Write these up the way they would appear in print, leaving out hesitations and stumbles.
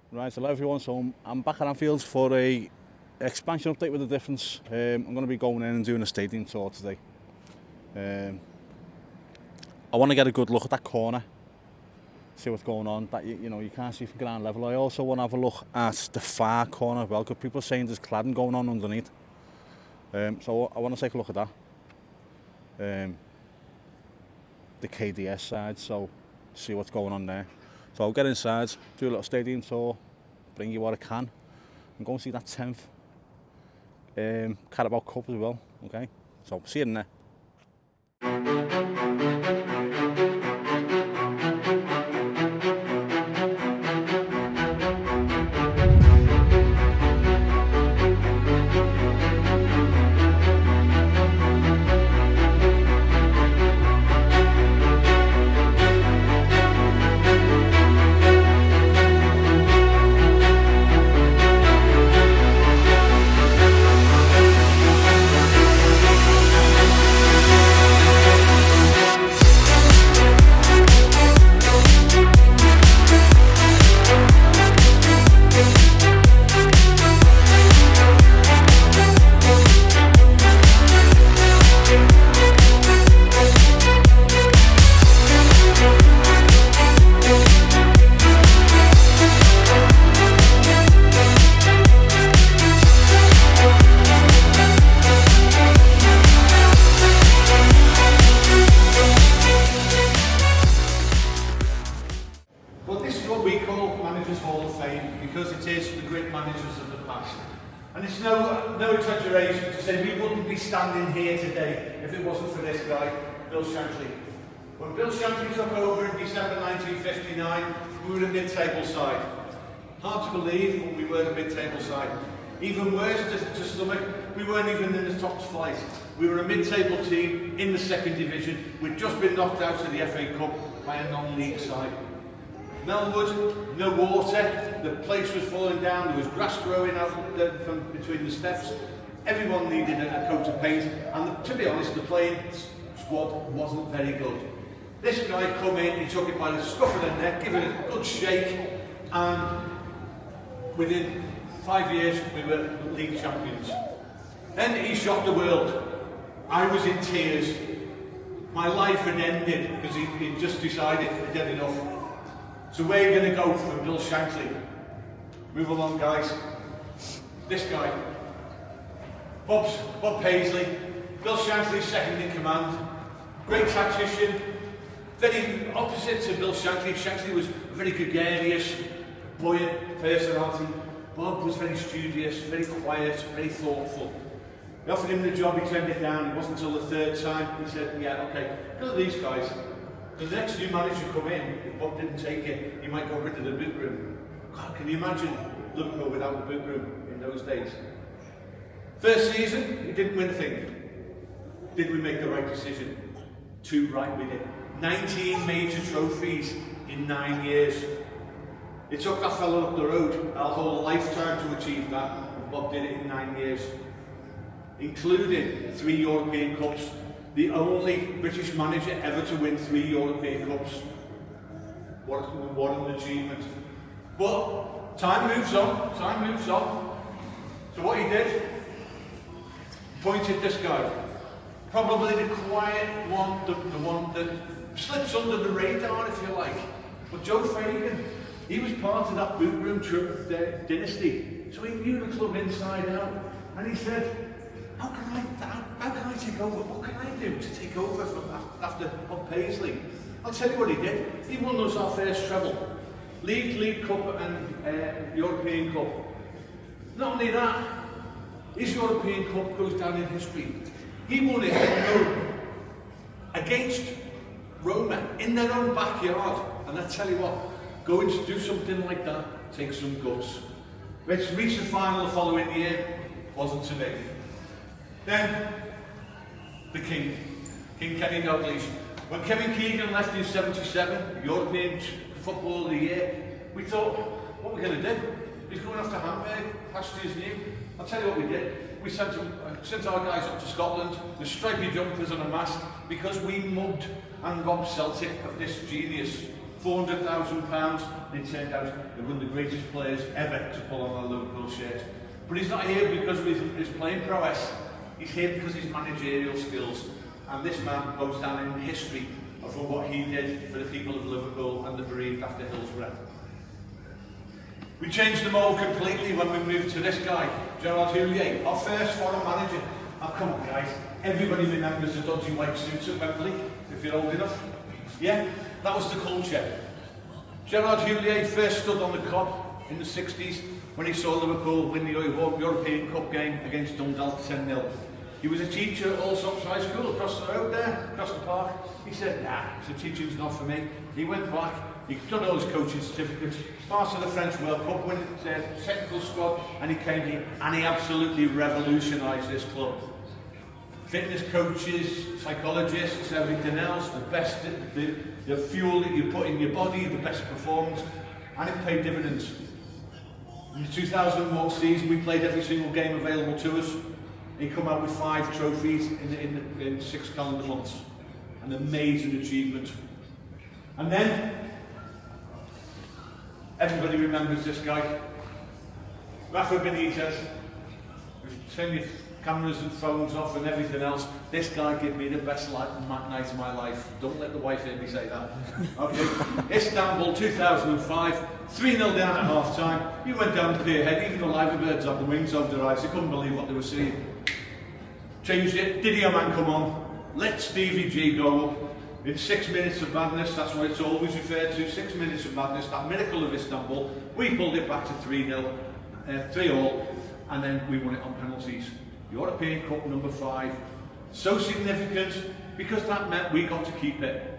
Right, hello everyone. So I'm back at Anfield for a expansion update with a difference. I'm going to be going in and doing a stadium tour today. I want to get a good look at that corner, see what's going on. That you can't see from ground level. I also want to have a look at the far corner as well, because people are saying there's cladding going on underneath. So I want to take a look at that. The KDS side, so see what's going on there. So I'll get inside, do a little stadium tour, bring you what I can, and go and see that 10th Carabao Cup as well. Okay, so see you in there. Well, this is what we call Managers Hall of Fame, because it is the great managers of the past. And it's no exaggeration to say we wouldn't be standing here today if it wasn't for this guy, Bill Shankly. When Bill Shankly took over in December 1959, we were a mid-table side. Hard to believe, but we were a mid-table side. Even worse to stomach, we weren't even in the top flight. We were a mid-table team in the second division. We'd just been knocked out of the FA Cup by a non-league side. Melwood, no water, the place was falling down, there was grass growing out from between the steps. Everyone needed a coat of paint, and to be honest, the playing squad wasn't very good. This guy come in, he took it by the scruff of the neck, gave it a good shake, and within 5 years we were league champions. Then he shocked the world. I was in tears. My life had ended because he just decided he'd had enough. So where are you going to go from Bill Shankly? Move along, guys. This guy, Bob Paisley, Bill Shankly's second in command. Great tactician, very opposite to Bill Shankly. Shankly was very gregarious, buoyant personality. Bob was very studious, very quiet, very thoughtful. We offered him the job, he turned it down. It wasn't until the third time he said, yeah, okay, look at these guys. The next new manager come in, if Bob didn't take it, he might go rid of the boot room. God, can you imagine Liverpool without the boot room in those days? First season, he didn't win a thing. Did we make the right decision? Too right we did. 19 major trophies in 9 years. It took that fellow up the road our whole lifetime to achieve that, and Bob did it in 9 years. Including 3 European Cups. The only British manager ever to win 3 European Cups. What an achievement. But time moves on, So what he did, appointed this guy. Probably the quiet one, the one that slips under the radar, if you like. But Joe Fagan, he was part of that boot room dynasty. So he knew the club inside out. And he said, how can I take over? What can I do to take over from after Bob Paisley? I'll tell you what he did. He won us our first treble. League Cup and European Cup. Not only that, his European Cup goes down in history. He won it at home against Roma in their own backyard. And I tell you what, going to do something like that takes some guts. Let's reach the final the following year. Wasn't to be. Then, the King Kenny Dalglish. When Kevin Keegan left in '77, European Football of the Year, we thought, what are we going to do? He's going after Hamburg, Pasteur's new. I'll tell you what we did. We sent our guys up to Scotland with stripy jumpers and a mask, because we mugged and robbed Celtic of this genius £400,000, and it turned out they're one of the greatest players ever to pull on a Liverpool shirt. But he's not here because of his playing prowess. He's here because of his managerial skills. And this man goes down in history of what he did for the people of Liverpool and the bereaved after Hillsborough. We changed the mould completely when we moved to this guy, Gerard Houllier, our first foreign manager. Oh, come on, guys. Everybody remembers the dodgy white suits at Wembley, if you're old enough. Yeah, that was the culture. Gerard Houllier first stood on the Cobb in the 60s when he saw Liverpool win the European Cup game against Dundalk 10-0. He was a teacher at Allsops High School across the road there, across the park. He said, nah, so teaching's not for me. He went back, he done all his coaching certificates, part of the French World Cup, went to the technical squad, and he came here and he absolutely revolutionised this club. Fitness coaches, psychologists, everything else, the best, the fuel that you put in your body, the best performance, and it paid dividends. In the 2001 season, we played every single game available to us. He come out with 5 trophies in 6 calendar months. An amazing achievement. And then, everybody remembers this guy. Rafa Benitez. Turn your cameras and phones off and everything else. This guy gave me the best night of my life. Don't let the wife hear me say that. Okay. Istanbul 2005. 3-0 down at half time. You went down the pier head, even the Liverbirds had the wings over their eyes. They couldn't believe what they were seeing. Changed it, Didier Man come on, let Stevie G go up. In 6 minutes of madness, that's what it's always referred to, 6 minutes of madness, that miracle of Istanbul. We pulled it back to 3-0, 3-all, and then we won it on penalties. European Cup number 5. So significant, because that meant we got to keep it.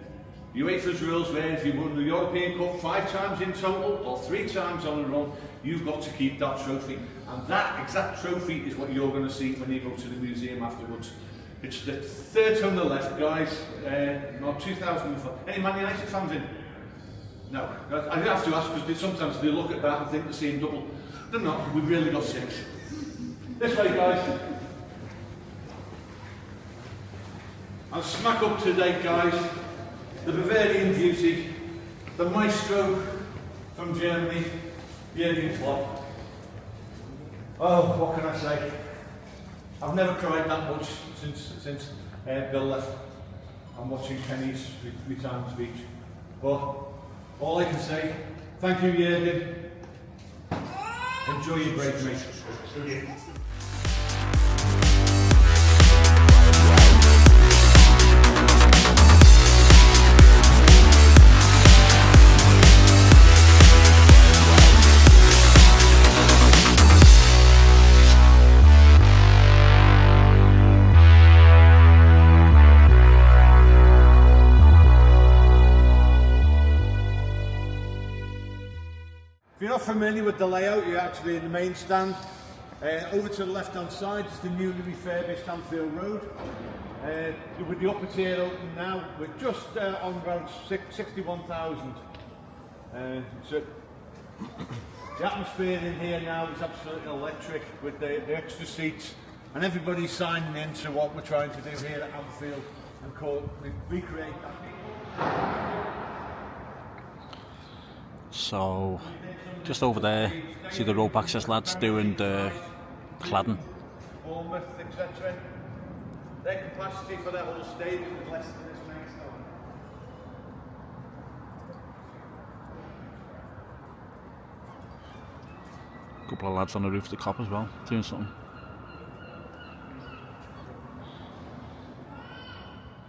UEFA's rules were if you won the European Cup 5 times in total, or 3 times on a run, you've got to keep that trophy. And that exact trophy is what you're going to see when you go to the museum afterwards. It's the 3rd from the left, guys. Not 2004. Any Man United fans in? No. I have to ask because sometimes they look at that and think they're seeing double. They're not. We've really got 6. This way, guys. And smack up to date, guys. The Bavarian beauty, the maestro from Germany, Jürgen Klopp. Oh, what can I say? I've never cried that much since Bill left. I'm watching Kenny's retirement speech. But all I can say, thank you, Jürgen. Enjoy your break, mate. If you're not familiar with the layout, you're actually in the main stand. Over to the left hand side is the newly refurbished Anfield Road. With the upper tier open now, we're just on around 61,000. So the atmosphere in here now is absolutely electric with the extra seats, and everybody's signing into what we're trying to do here at Anfield and recreate that. So, just over there, see the rope access lads doing the cladding. Bournemouth, etc. Their capacity for that whole stadium is less than this next one. A couple of lads on the roof of the Cop as well, doing something.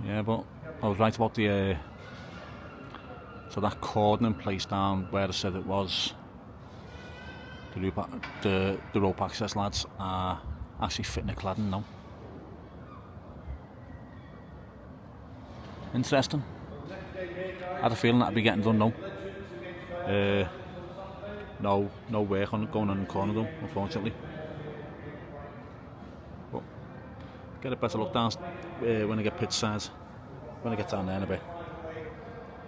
Yeah, but I was right about the so that cordoning place down where I said it was the rope access lads are actually fitting the cladding now. Interesting. I had a feeling that'd be getting done now. No work on it going on in the corner though, unfortunately. But get a better look down when I get pitch sides, when I get down there in a bit.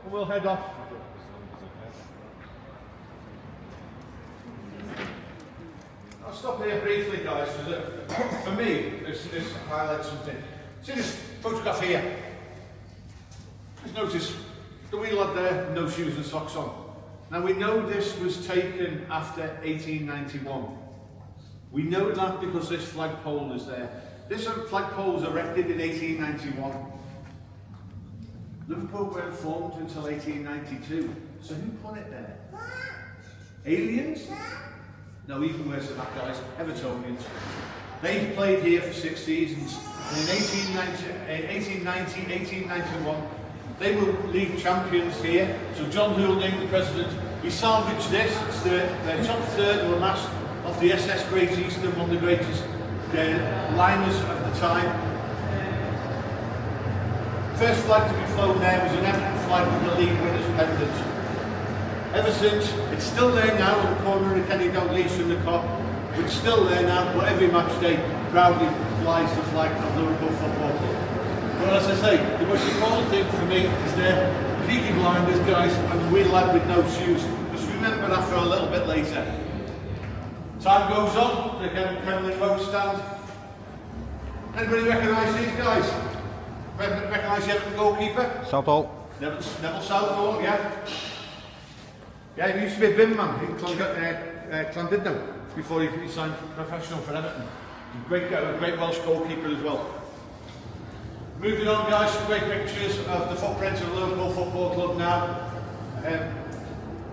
We'll head off. I'll stop here briefly, guys, because for me, this highlights something. See this photograph here? Just notice The wee lad there, no shoes and socks on. Now we know this was taken after 1891. We know that because this flagpole is there. This flagpole was erected in 1891. Liverpool weren't formed until 1892. So who put it there? Aliens? No, even worse than that, guys. Evertonians. They played here for 6 seasons. And in 1890, 1891, they were league champions here. So John Houlding, the president, he salvaged this. It's the top third of the mast of the SS Great Eastern, one of the greatest liners of the time. First flag to be flown there was an Everton flag with the league winners pendant. Ever since, it's still there now at the corner of Kenny Dalglish and the Cop. It's still there now, but every match day proudly flies the flag of Liverpool Football Club. But as I say, the most important thing for me is the Peaky Blinders guys and the wee lad with no shoes. Just remember that for a little bit later. Time goes on, the Kemlyn Road stand. Anybody recognise these guys? Recognise the Everton goalkeeper? Southall. Neville Southall, yeah. Yeah, he used to be a bin man in Llandudno before he signed professional for Everton. Great Welsh goalkeeper as well. Moving on, guys, some great pictures of the footprint of the Liverpool Football Club now.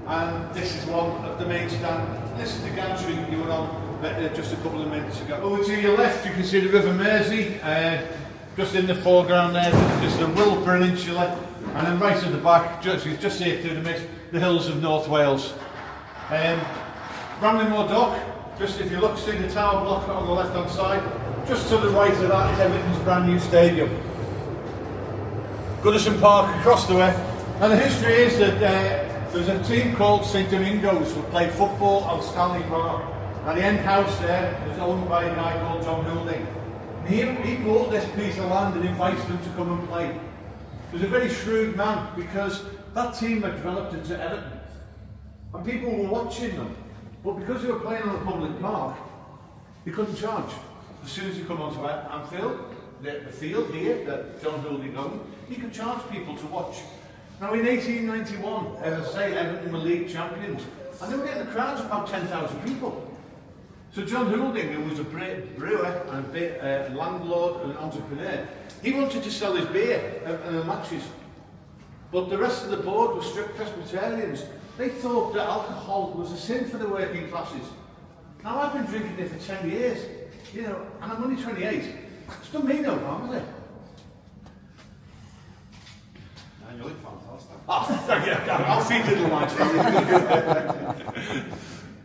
And this is one of the main stand. This is the gantry you were on just a couple of minutes ago. Over to your left, you can see the River Mersey. Just in the foreground there is the Wilp Peninsula. And then right at the back, just here through the mist, the hills of North Wales. Bramley-Moore Dock, just if you look, see the tower block on the left hand side. Just to the right of that is Everton's brand new stadium. Goodison Park across the way. And the history is that there's a team called St Domingos who played football on Stanley Park. And the end house there is owned by a guy called John Houlding. And he bought this piece of land and invited them to come and play. He was a very shrewd man because that team had developed into Everton. And people were watching them. But because they were playing on a public park, they couldn't charge. As soon as you come onto Anfield, the field here that John Houlding owned, he could charge people to watch. Now in 1891, as I say, Everton were league champions. And they were getting the crowds of about 10,000 people. So John Houlding, who was a brewer and a landlord and an entrepreneur, he wanted to sell his beer at the matches. But the rest of the board were strict Presbyterians. They thought that alcohol was a sin for the working classes. Now I've been drinking it for 10 years, you know, and I'm only 28. It's done me no harm, has it? You look fantastic. Oh, thank you. I'll feed little lights for you.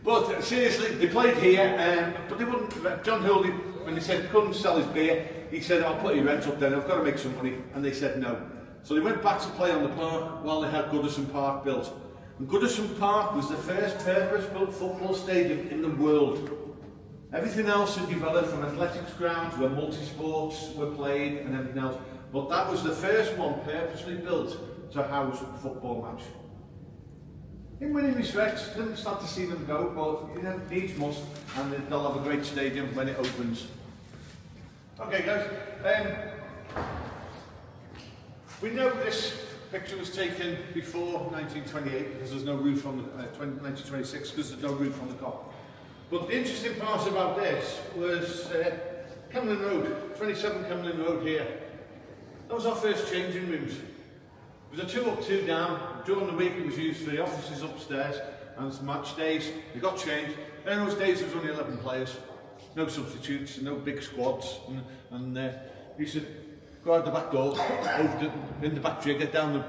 But seriously, they played here, but they wouldn't. John Houlding, when he said couldn't sell his beer, he said, "I'll put your rent up then. I've got to make some money." And they said no. So they went back to play on the park while they had Goodison Park built. And Goodison Park was the first purpose-built football stadium in the world. Everything else had developed from athletics grounds where multi-sports were played and everything else. But that was the first one purposely built to house a football match. In many respects, didn't start to see them go, but you know, needs must, and they'll have a great stadium when it opens. Okay, guys. We know this picture was taken before 1928 because there's no roof on the 1926 because there's no roof on the top. But the interesting part about this was Kemlyn Road, 27 Kemlyn Road here. That was our first changing rooms. It was a 2 up, 2 down. During the week it was used for the offices upstairs and some match days. They got changed. In those days there was only 11 players. No substitutes, no big squads. And you should go out the back door, in the back jigger,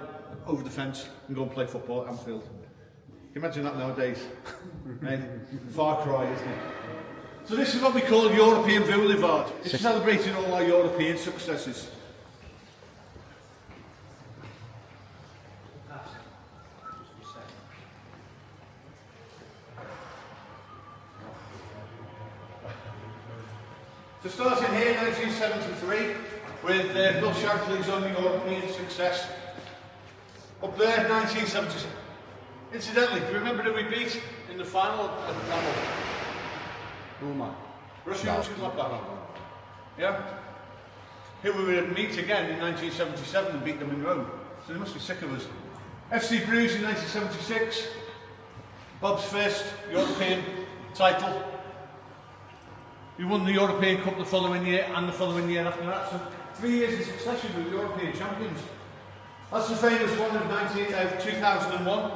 over the fence and go and play football at Anfield. Can you imagine that nowadays? Far cry, isn't it? So this is what we call European Boulevard. It's celebrating all our European successes. So starting here in 1973 with Bill Shankly's only European success. Up there, 1976. Incidentally, do you remember who we beat in the final at Liverpool? Roma. Russia Mönchengladbach. Yeah? Here we would meet again in 1977 and beat them in Rome. So they must be sick of us. FC Bruges in 1976, Bob's first European title. We won the European Cup the following year and the following year after that, so 3 years in succession we were European champions. That's the famous one of 2001.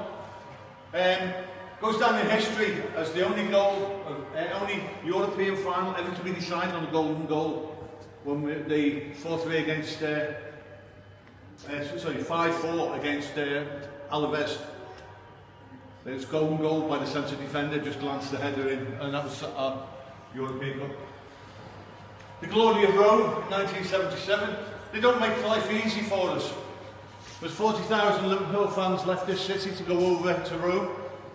Goes down in history as the only only European final ever to be decided on a golden goal when they fought away against 5-4 against Alaves. It was golden goal by the centre defender, just glanced the header in, and that was our European Cup. The glory of Rome, 1977. They don't make life easy for us. There's 40,000 Liverpool fans left this city to go over to Rome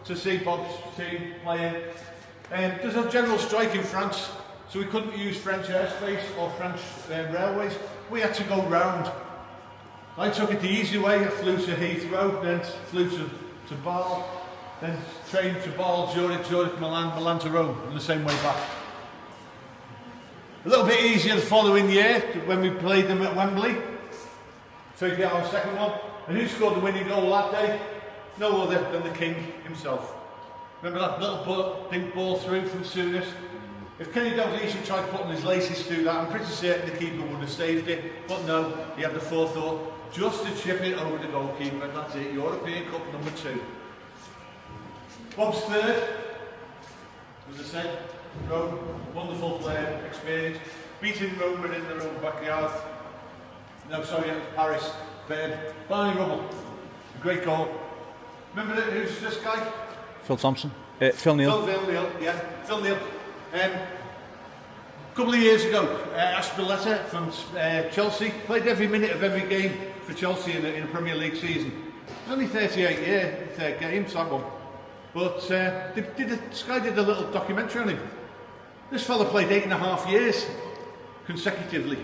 to see Bob's team playing. There's a general strike in France, so we couldn't use French airspace or French railways. We had to go round. I took it the easy way. I flew to Heathrow, then flew to Bâle, then trained to Bâle, Zurich, Milan to Rome, and the same way back. A little bit easier the following year when we played them at Wembley. So we get our second one. And who scored the winning goal that day? No other than the King himself. Remember that little pink ball through from Souness? If Kenny Dalglish had tried putting his laces through that, I'm pretty certain the keeper would have saved it. But no, he had the forethought just to chip it over the goalkeeper. That's it, European Cup number 2. Bob's third, as I said, Rome, wonderful experience. Beating Roma in their own backyard. No, sorry, it was Paris. Barney Rubble, a great goal. Remember who's this guy? Phil Thompson. Phil Neal. Phil Neal, yeah. Phil Neal. A couple of years ago, Aspiletta from Chelsea played every minute of every game for Chelsea in a Premier League season. It was only 38 games, that one. But Sky did a little documentary on him. This fella played 8.5 years consecutively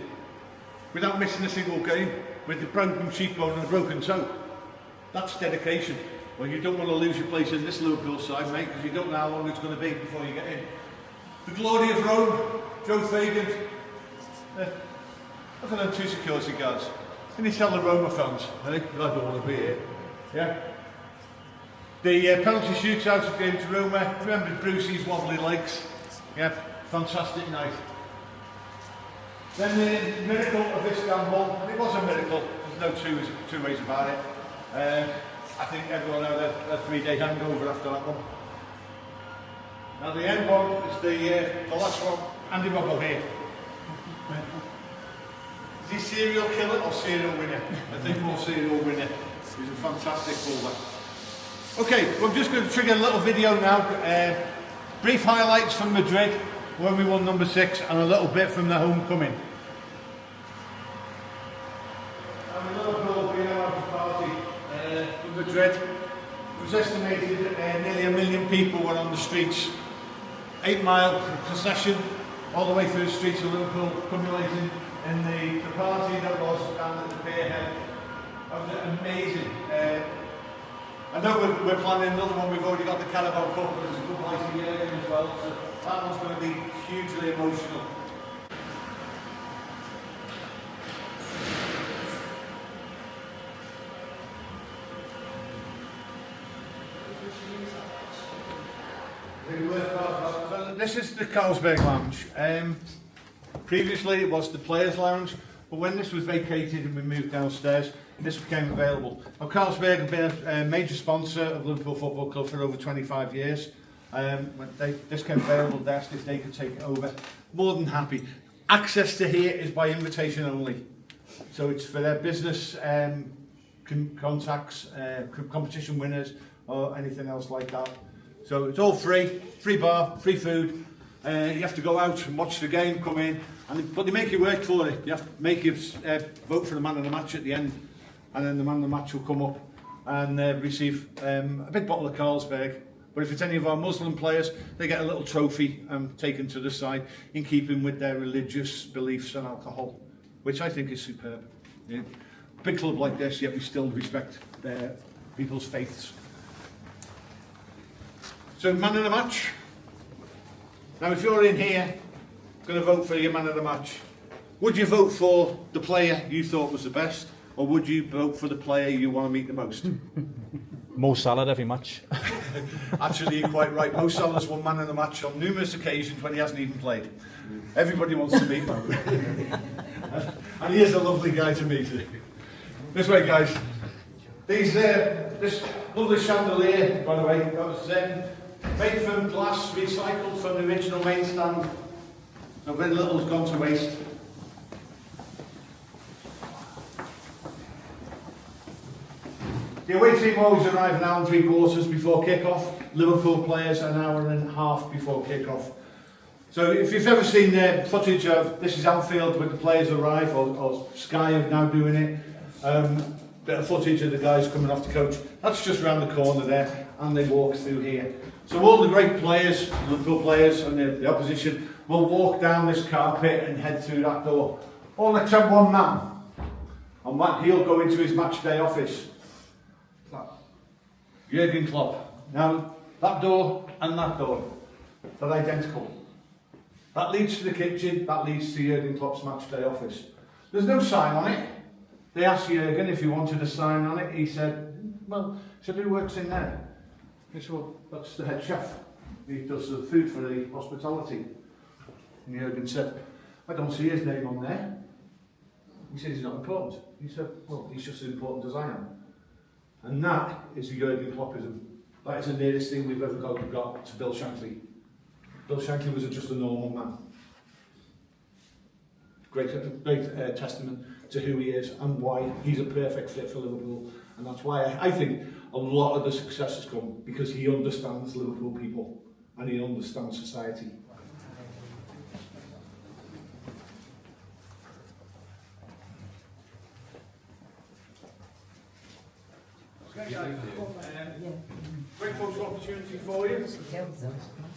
without missing a single game, with a broken cheekbone and a broken toe. That's dedication. Well, you don't want to lose your place in this Liverpool side, mate, because you don't know how long it's going to be before you get in. The glory of Rome, Joe Fagan. Look at them 2 security guards. Can you tell the Roma fans, hey, I don't want to be here. Yeah. The penalty shootout against Roma. Remember Brucey's wobbly legs? Yeah, fantastic night. Then the miracle of Istanbul. It was a miracle. There's no two ways about it. I think everyone had a 3-day hangover after that one. Now the end one is the last one. Andy Robbo here. Is he serial killer or serial winner? I think more serial winner. He's a fantastic bowler. Okay, we're just going to trigger a little video now. Brief highlights from Madrid when we won number 6, and a little bit from the homecoming. And a Liverpool being out of party from Madrid. It was estimated that nearly 1 million people were on the streets. 8-mile procession all the way through the streets of Liverpool, culminating in the party that was down at the Pier Head. That was amazing. I know we're planning another one. We've already got the Carabao Cup, but there's a good light here as well, so that one's going to be hugely emotional. So this is the Carlsberg Lounge. Previously it was the Players Lounge, but when this was vacated and we moved downstairs, this became available. Now, Carlsberg have been a major sponsor of Liverpool Football Club for over 25 years. When this came available, they asked if they could take it over. More than happy. Access to here is by invitation only. So it's for their business contacts, competition winners, or anything else like that. So it's all free bar, free food. You have to go out and watch the game, come in, but they make you work for it. You have to make you vote for the man of the match at the end, and then the man of the match will come up and receive a big bottle of Carlsberg. But if it's any of our Muslim players, they get a little trophy taken to the side in keeping with their religious beliefs on alcohol, which I think is superb. Yeah. Big club like this, yet we still respect people's faiths. So, man of the match. Now, if you're in here, going to vote for your man of the match, would you vote for the player you thought was the best, or would you vote for the player you want to meet the most? Mo Salah every match. Actually, you're quite right. Mo Salah's won man of the match on numerous occasions when he hasn't even played. Everybody wants to meet Mo. And he is a lovely guy to meet. This way, guys. This lovely chandelier, by the way, that was made from glass, recycled from the original main stand. So very little's gone to waste. The away team always arrive an hour and 3/4 before kick-off. Liverpool players an hour and a half before kick-off. So if you've ever seen footage of this is Anfield when the players arrive, or Sky are now doing it, bit of footage of the guys coming off the coach, that's just around the corner there, and they walk through here. So all the great players, Liverpool players and the opposition, will walk down this carpet and head through that door. All except one man, and he'll go into his match day office. Jurgen Klopp. Now, that door and that door, they're identical. That leads to the kitchen, that leads to Jurgen Klopp's match day office. There's no sign on it. They asked Jurgen if he wanted a sign on it. He said, who works in there? He said, well, that's the head chef. He does the food for the hospitality. And Jurgen said, I don't see his name on there. He says he's not important. He said, well, he's just as important as I am. And that is the Jurgen Kloppism. That is the nearest thing we've ever got to Bill Shankly. Bill Shankly was just a normal man. Great testament to who he is and why he's a perfect fit for Liverpool. And that's why I think a lot of the success has come because he understands Liverpool people and he understands society. Great photo opportunity for you.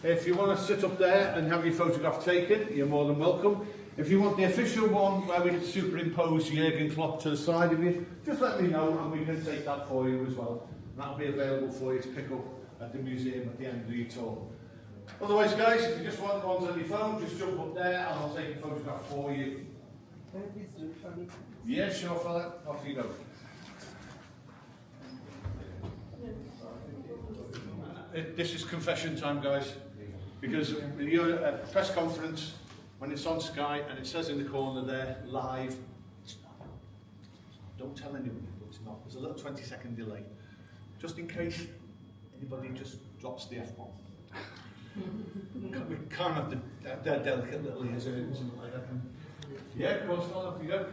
If you want to sit up there and have your photograph taken, you're more than welcome. If you want the official one where we can superimpose Jurgen Klopp to the side of you, just let me know and we can take that for you as well. And that'll be available for you to pick up at the museum at the end of your tour. Otherwise, guys, if you just want the ones on your phone, just jump up there and I'll take a photograph for you. Yeah, sure, fella. Off you go. This is confession time, guys, because you're at a press conference when it's on Sky and it says in the corner there, live. Don't tell anyone, but it's not. There's a little 20-second delay, just in case anybody just drops the F-bomb. We can't have their delicate little ears or something like that. Yeah, of course, off you go.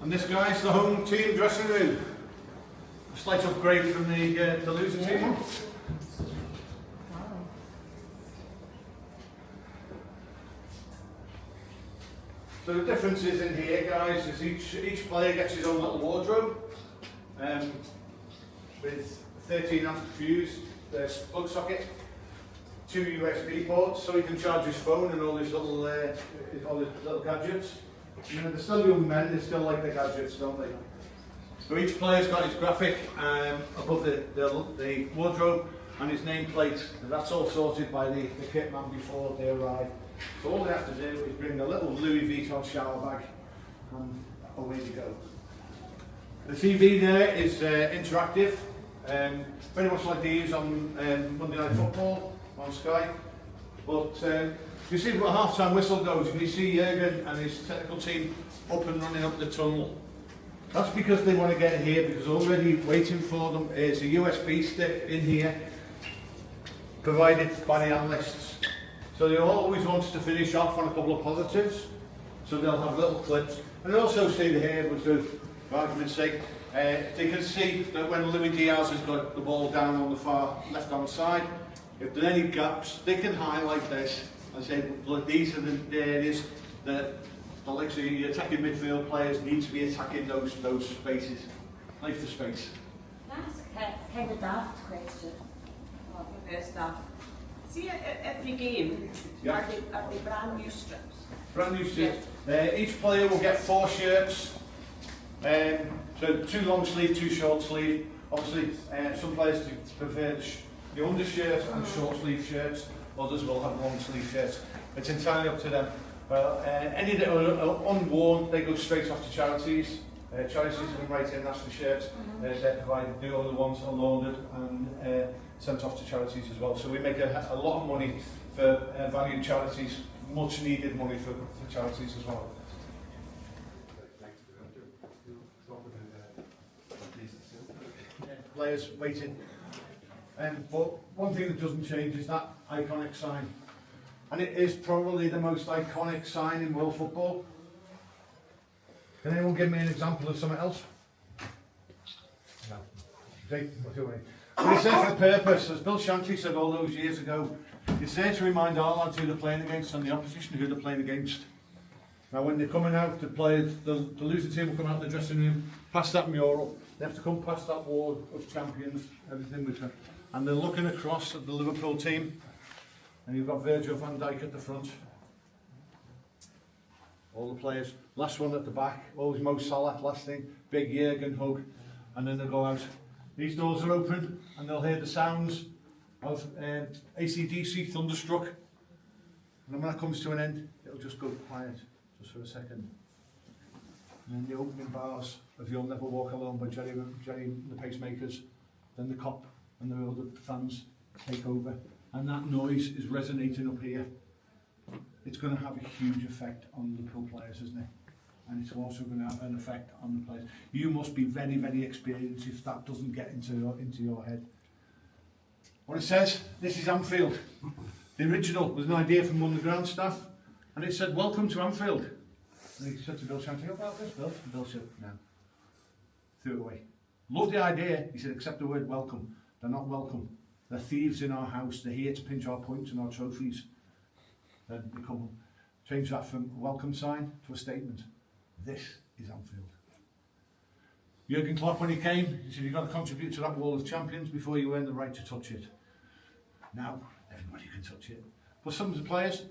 And this guy's the home team dressing room. A slight upgrade from the loser team. So the difference is in here, guys, is each player gets his own little wardrobe with 13 amp fuse, there's plug socket, 2 USB ports, so he can charge his phone and all his little gadgets. You know, they're still young men, they still like their gadgets, don't they? So each player's got his graphic above the wardrobe and his nameplate. And that's all sorted by the kit man before they arrive. So all they have to do is bring a little Louis Vuitton shower bag and away you go. The TV there is interactive, very much like they use on Monday Night Football on Sky. But you see what half-time whistle goes and you see Jurgen and his technical team up and running up the tunnel. That's because they want to get here, because already waiting for them is a USB stick in here provided by the analysts. So they always want to finish off on a couple of positives. So they'll have little clips. And also see here, which is, for argument's sake, they can see that when Louis Diaz has got the ball down on the far left-hand side, if there are any gaps, they can highlight this and say, look, these are the areas that the likes of the attacking midfield players need to be attacking those spaces. Life for space. That's a kind of daft question. Well, first daft. See, every game, Yeah. are they brand new strips? Brand new shirts. Each player will get 4 shirts. So 2 long sleeve, 2 short sleeve. Obviously, some players prefer the undershirts and short sleeve shirts. Others will have long sleeve shirts. It's entirely up to them. Well, any that are unworn, they go straight off to charities. Charities will write in, ask for shirts. They're provided. The other ones are laundered and sent off to charities as well. So we make a lot of money for valued charities, much needed money for charities as well. Players waiting. But one thing that doesn't change is that iconic sign. And it is probably the most iconic sign in world football. Can anyone give me an example of something else? No. See, what do we? But it's there for a purpose. As Bill Shankly said all those years ago, it's there to remind our lads who they're playing against and the opposition who they're playing against. Now when they're coming out to play, the losing team will come out of the dressing room, past that mural, they have to come past that wall of champions, everything with them. And they're looking across at the Liverpool team, and you've got Virgil van Dijk at the front. All the players. Last one at the back, always Mo Salah, last thing, big Jurgen hug, and then they'll go out. These doors are open, and they'll hear the sounds of AC/DC, Thunderstruck. And when that comes to an end, it'll just go quiet, just for a second. And then the opening bars of You'll Never Walk Alone by Jerry and the Pacemakers, then the cop and the other fans take over. And that noise is resonating up here. It's going to have a huge effect on the Liverpool players, isn't it? And it's also going to have an effect on the players. You must be very, very experienced if that doesn't get into your head. What it says, this is Anfield. The original was an idea from one of the ground staff, and it said, "Welcome to Anfield." And he said to Bill Shankly, "How about this, Bill?" And Bill said, "No." Threw it away. Loved the idea. He said, "Except the word welcome. They're not welcome. They're thieves in our house. They're here to pinch our points and our trophies." Then they come change that from a welcome sign to a statement. This is Anfield. Jurgen Klopp, when he came, he said, "You've got to contribute to that wall of champions before you earn the right to touch it." Now, everybody can touch it. But some of the players,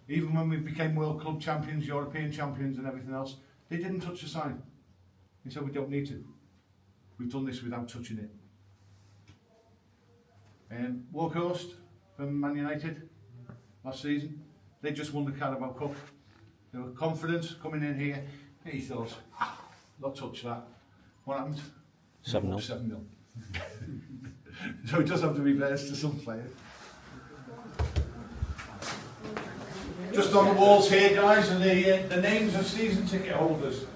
even when we became World Club champions, European champions and everything else, they didn't touch the sign. He said, "We don't need to. We've done this without touching it." Walkhorst from Man United last season, they just won the Carabao Cup. They were confident coming in here. He thought, not touch that. What happened? 7-0. 7-0. So it does have to reverse to some players. Just on the walls here, guys, are the names of season ticket holders.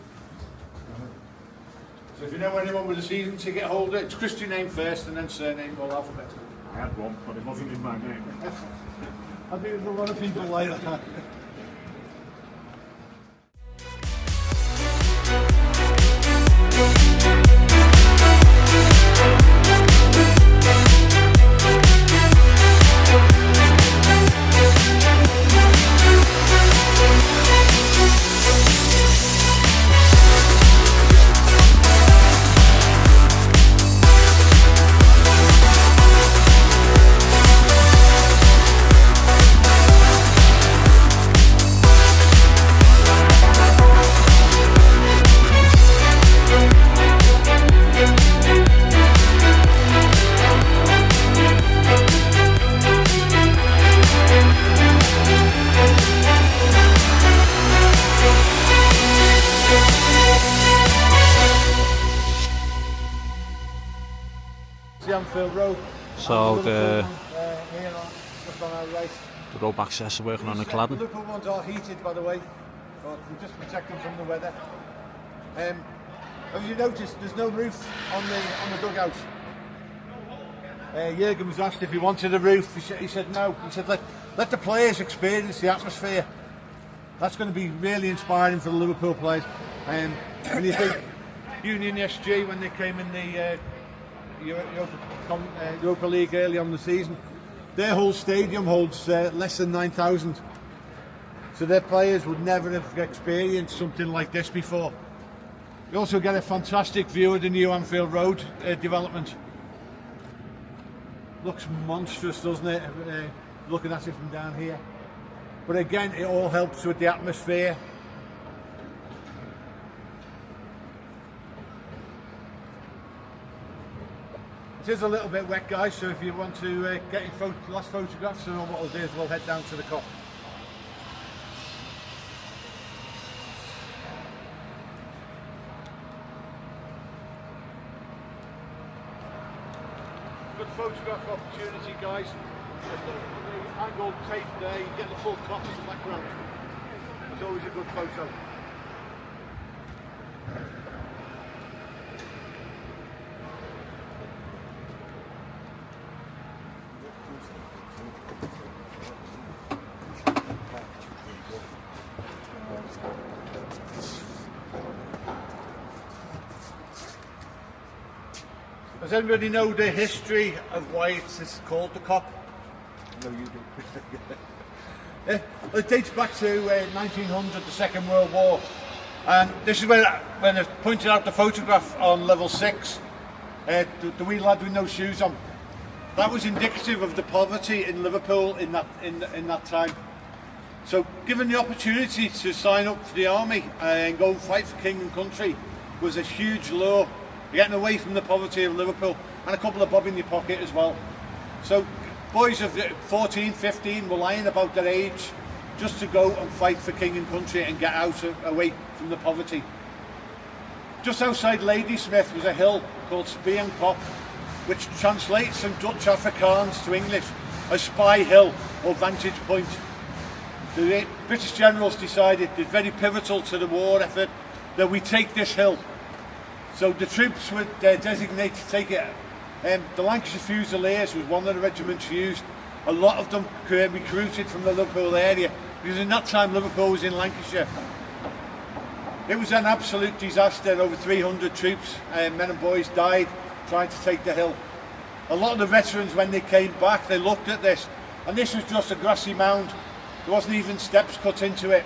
So if you know anyone with a season ticket holder, it's Christian name first and then surname, all alphabetical. I had one, but it wasn't in my name. I think there's a lot of people like that. Anfield Road. So the Here on, just on our right. road access are working on the cladding. The Liverpool ones are heated, by the way, but we just protect them from the weather. As you notice, there's no roof on the dugout. Jurgen was asked if he wanted a roof. He said no. He said let the players experience the atmosphere. That's going to be really inspiring for the Liverpool players. When you think Union SG, when they came in the Europa League early on in the season, their whole stadium holds less than 9,000. So their players would never have experienced something like this before. You also get a fantastic view of the new Anfield Road development. Looks monstrous, doesn't it? Looking at it from down here. But again, it all helps with the atmosphere. It is a little bit wet, guys, so if you want to get your last photographs, then what we'll do is we'll head down to the Kop. Good photograph opportunity, guys. Just look at the angled tape there, you get the full Kop in the background. It's always a good photo. Does anybody know the history of why it's called the Kop? No, you do. It dates back to 1900, the Second World War. And this is when I pointed out the photograph on level 6, the wee lad with no shoes on. That was indicative of the poverty in Liverpool in that time. So given the opportunity to sign up for the army and go and fight for king and country was a huge lure. Getting away from the poverty of Liverpool, and a couple of bob in your pocket as well. So boys of 14, 15 were lying about their age just to go and fight for king and country and get away from the poverty. Just outside Ladysmith was a hill called Spion Kop, which translates from Dutch Afrikaans to English as Spy Hill or Vantage Point. The British generals decided it's very pivotal to the war effort that we take this hill. So the troops were designated to take it. The Lancashire Fusiliers was one of the regiments used. A lot of them recruited from the Liverpool area because in that time Liverpool was in Lancashire. It was an absolute disaster. Over 300 troops, men and boys, died trying to take the hill. A lot of the veterans, when they came back, they looked at this, and this was just a grassy mound. There wasn't even steps cut into it.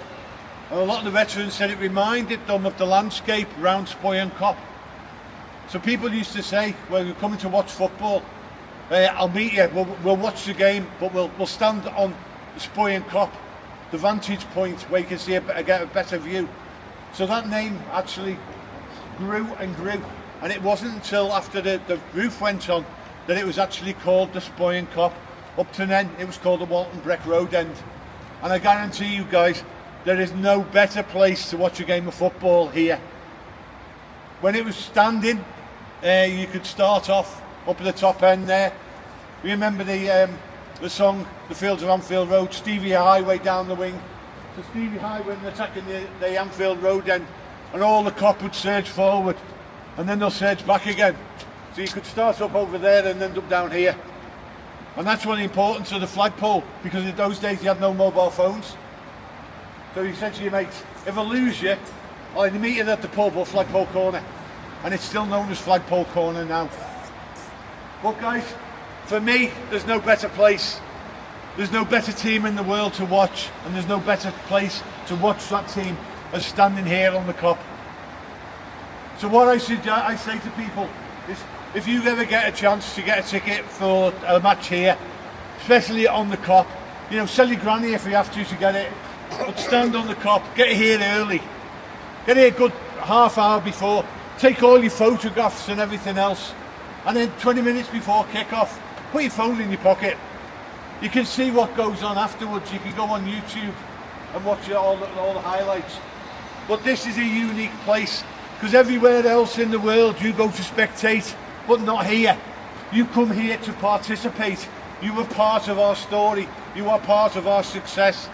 And a lot of the veterans said it reminded them of the landscape around Spion Kop. So people used to say, when we're coming to watch football, I'll meet you, we'll watch the game, but we'll stand on the Spion Kop, the vantage point where you can see get a better view. So that name actually grew and grew, and it wasn't until after the roof went on that it was actually called the Spion Kop. Up to then, it was called the Walton Breck Road End. And I guarantee you guys, there is no better place to watch a game of football here. When it was standing, you could start off up at the top end there. You remember the song, The Fields of Anfield Road, Stevie Highway down the wing. So Stevie Highway attacking the Anfield Road end, and all the Kop would surge forward, and then they'll surge back again. So you could start up over there and end up down here. And that's one of the importance of the flagpole, because in those days you had no mobile phones. So you said to your mates, if I lose you, I'll meet you at the pub or Flagpole Corner. And it's still known as Flagpole Corner now. But guys, for me, there's no better place. There's no better team in the world to watch, and there's no better place to watch that team as standing here on the Kop. So what I say to people is, if you ever get a chance to get a ticket for a match here, especially on the Kop, you know, sell your granny if you have to get it, but stand on the Kop, get here early, get here a good half hour before, take all your photographs and everything else, and then 20 minutes before kick-off, put your phone in your pocket. You can see what goes on afterwards. You can go on YouTube and watch all the highlights. But this is a unique place, because everywhere else in the world you go to spectate, but not here. You come here to participate. You are part of our story. You are part of our success.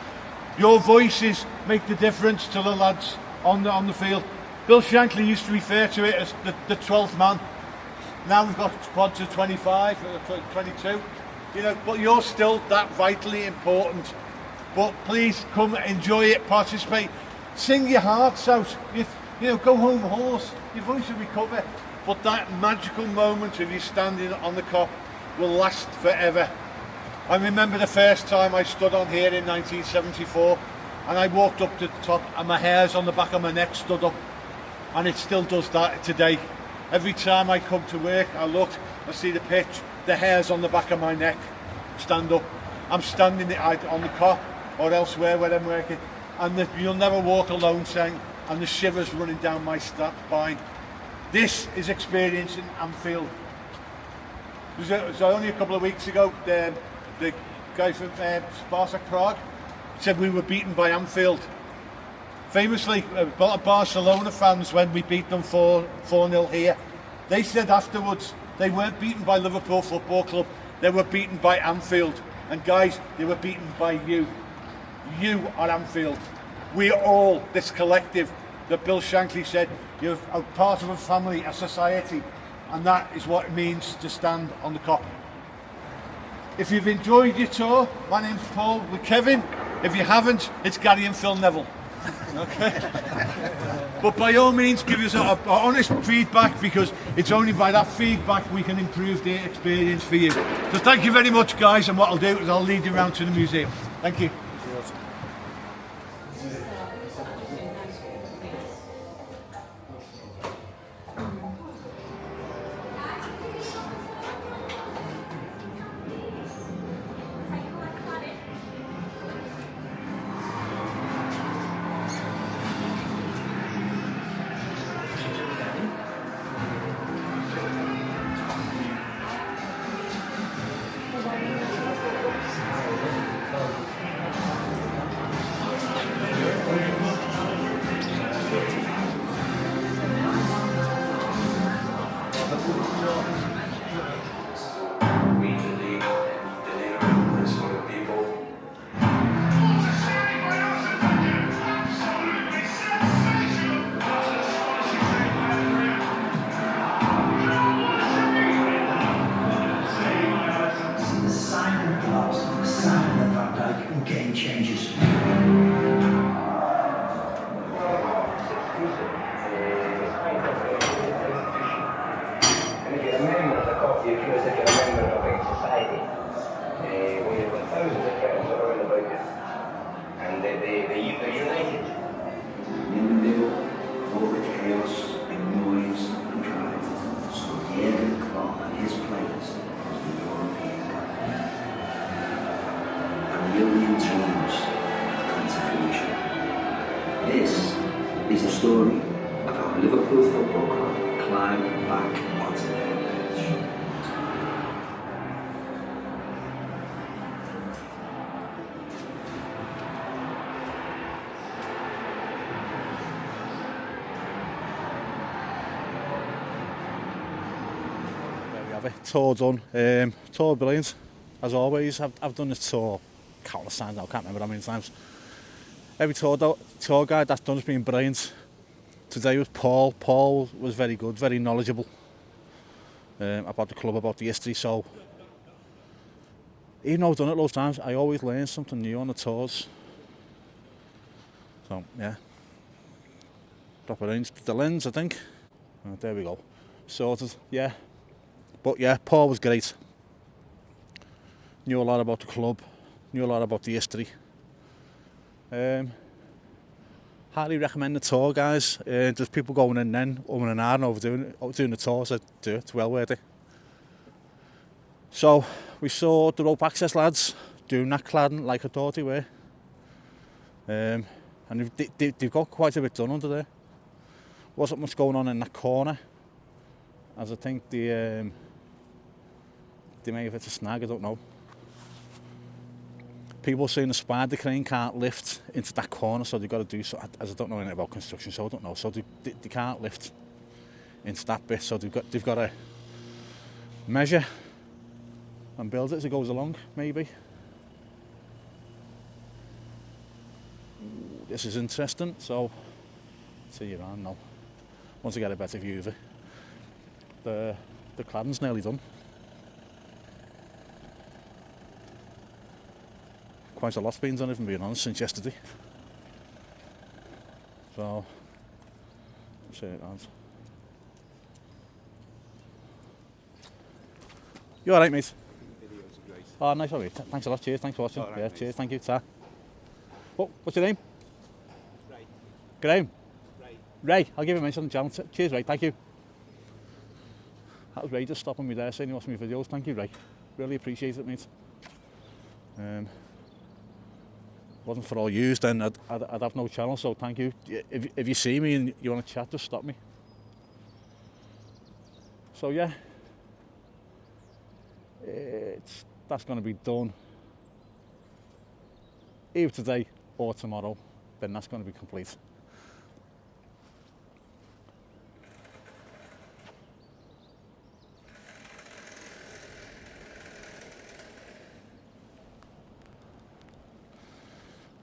Your voices make the difference to the lads on the field. Bill Shankly used to refer to it as the 12th man. Now we've got squads of 25, 22. you know, but you're still that vitally important. But please come, enjoy it, participate, sing your hearts out. You know, go home hoarse, your voice will recover. But that magical moment of you standing on the Kop will last forever. I remember the first time I stood on here in 1974, and I walked up to the top and my hairs on the back of my neck stood up, and it still does that today. Every time I come to work, I look, I see the pitch, the hairs on the back of my neck stand up. I'm standing on the Kop or elsewhere where I'm working, and you'll never walk alone saying, and the shivers running down my spine. This is experiencing Anfield. It was only a couple of weeks ago, the guy from Spartak Prague said we were beaten by Anfield. Famously, Barcelona fans, when we beat them 4-0 here, they said afterwards they weren't beaten by Liverpool Football Club, they were beaten by Anfield. And guys, they were beaten by you. You are Anfield. We are all this collective that Bill Shankly said, you're a part of a family, a society, and that is what it means to stand on the Kop. If you've enjoyed your tour, my name's Paul with Kevin. If you haven't, it's Gary and Phil Neville. Okay? But by all means, give us a honest feedback, because it's only by that feedback we can improve the experience for you. So thank you very much, guys, and what I'll do is I'll lead you around to the museum. Thank you. This is the story of how Liverpool Football Club climbed back onto their pitch. There we have it, tour done. Tour brilliant, as always. I've done this tour countless times now, I can't remember how many times. Every tour guide that's done has been brilliant. Today was Paul. Paul was very good, very knowledgeable about the club, about the history. So even though I've done it loads of times, I always learn something new on the tours. So yeah, drop it in the lens, I think. There we go, sorted. Yeah, but yeah, Paul was great. Knew a lot about the club, knew a lot about the history. Highly recommend the tour, guys. There's people going in then, and ahhing over doing the tour, so do it, it's well worth it. So, we saw the rope access lads doing that cladding like I thought they were. And they've got quite a bit done under there. Wasn't much going on in that corner, as I think they may have hit a snag, I don't know. People saying the spider crane can't lift into that corner, so they've got to do so. As I don't know anything about construction, so I don't know. So they can't lift into that bit, so they've got to measure and build it as it goes along, maybe. Ooh, this is interesting. So see you around now. Once I get a better view of it, the cladding's nearly done. quite a lot's been done, if I'm being honest, since yesterday. So, let's see it around. You alright, mate? Videos are great. Oh, nice, alright. Thanks a lot, cheers, thanks for watching. All right, Yeah, mate. cheers, thank you, ta. What's your name? Right, Graham? right. Ray, I'll give him a mention. Cheers, Ray, thank you. That was Ray just stopping me there saying he wants my videos. Thank you, Ray. Really appreciate it, mate. Wasn't for all yous, then I'd have no channel, so thank you. If you see me and you want to chat, just stop me. So yeah, that's going to be done either today or tomorrow, then that's going to be complete.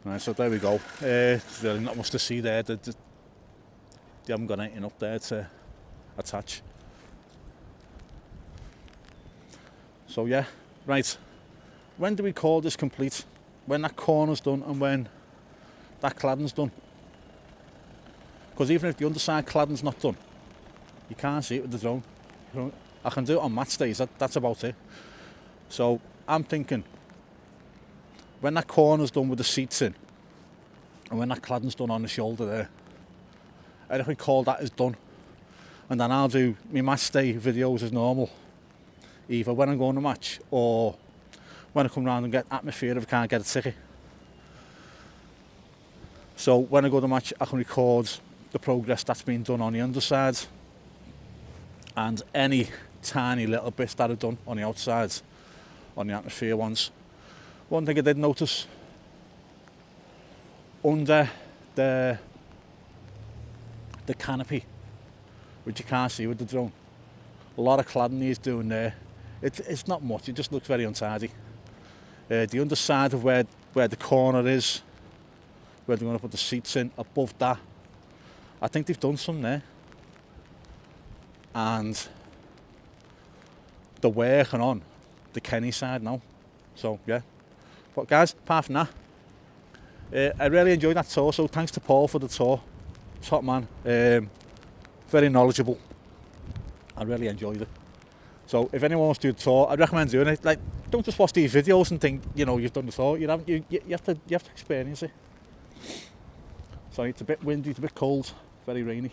Right, so there we go. There's really not much to see there. They haven't got anything up there to attach. So yeah, right. When do we call this complete? When that corner's done and when that cladding's done. Because even if the underside cladding's not done, you can't see it with the drone. I can do it on match days, that's about it. So I'm thinking, when that corner's done with the seats in, and when that cladding's done on the shoulder there, I reckon call that as done. And then I'll do my match day videos as normal. Either when I'm going to match, or when I come round and get atmosphere if I can't get a ticket. So when I go to match, I can record the progress that's been done on the underside, and any tiny little bits that I've done on the outside, on the atmosphere ones. One thing I did notice, under the canopy, which you can't see with the drone, a lot of cladding he's doing there. It's not much, it just looks very untidy. The underside of where the corner is, where they're going to put the seats in, above that, I think they've done some there. And they're working on the Kenny side now. So yeah. But guys, apart from that, I really enjoyed that tour, so thanks to Paul for the tour. Top man, very knowledgeable. I really enjoyed it. So if anyone wants to do a tour, I'd recommend doing it. Like, don't just watch these videos and think, you know, you've done the tour. You have to experience it. Sorry, it's a bit windy, it's a bit cold, very rainy.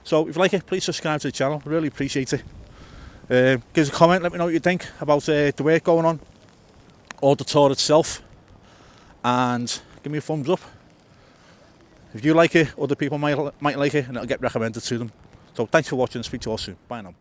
So if you like it, please subscribe to the channel. I really appreciate it. Give us a comment, let me know what you think about the work going on, or the tour itself, and give me a thumbs up. If you like it, other people might like it, and it'll get recommended to them. So thanks for watching, speak to you all soon. Bye now.